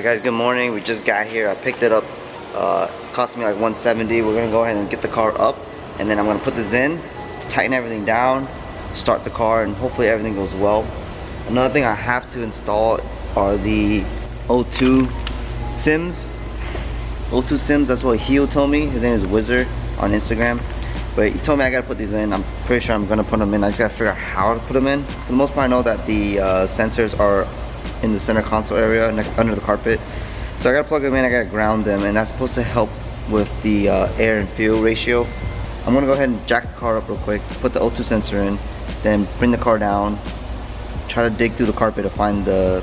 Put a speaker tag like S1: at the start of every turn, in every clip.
S1: Alright guys, good morning. We just got here. I picked it up. Cost me like $170. We're gonna go ahead and get the car up, and then I'm gonna put this in, tighten everything down, start the car, and hopefully everything goes well. Another thing I have to install are the O2 sims. O2 sims, that's what Heo told me. His name is Wizard on Instagram. But he told me I gotta put these in. I'm pretty sure I'm gonna put them in. I just gotta figure out how to put them in. For the most part, I know that the sensors are in the center console area under the carpet. So I gotta plug them in, I gotta ground them, and that's supposed to help with the air and fuel ratio. I'm gonna go ahead and jack the car up real quick, put the O2 sensor in, then bring the car down, try to dig through the carpet to find the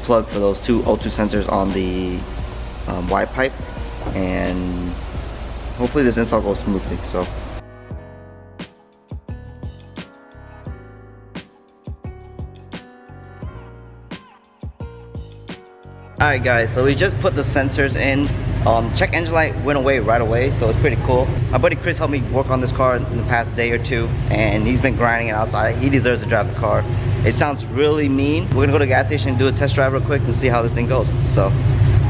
S1: plug for those two O2 sensors on the Y pipe, and hopefully this install goes smoothly. So alright guys, so we just put the sensors in. Check engine light went away right away, so it's pretty cool. My buddy Chris helped me work on this car in the past day or two, and he's been grinding it out, so he deserves to drive the car. It sounds really mean. We're gonna go to the gas station and do a test drive real quick and see how this thing goes. So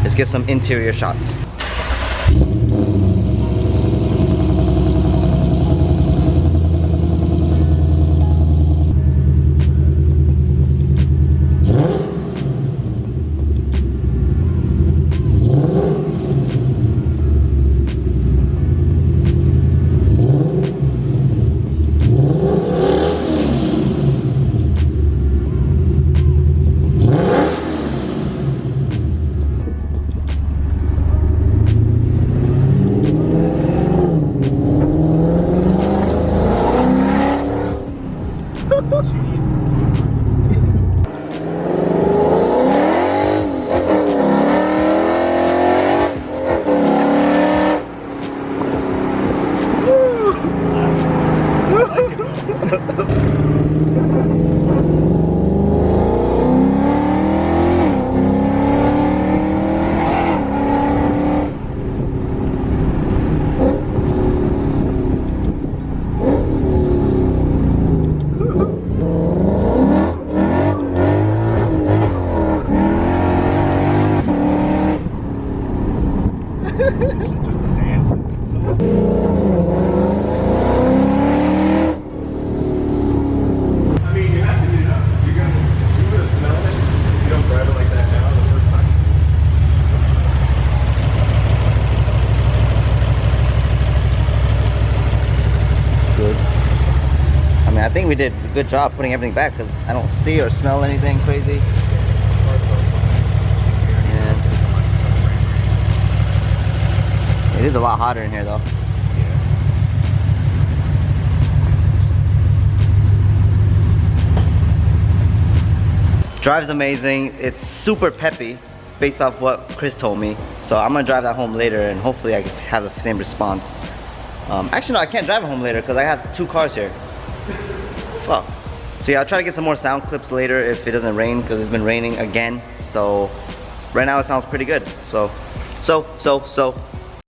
S1: let's get some interior shots. I think we did a good job putting everything back because I don't see or smell anything crazy. Yeah. It is a lot hotter in here though. Drive's amazing. It's super peppy based off what Chris told me. So I'm gonna drive that home later and hopefully I can have the same response. Actually no, I can't drive it home later because I have two cars here. Fuck. So yeah, I'll try to get some more sound clips later if it doesn't rain, because it's been raining again. So right now it sounds pretty good. So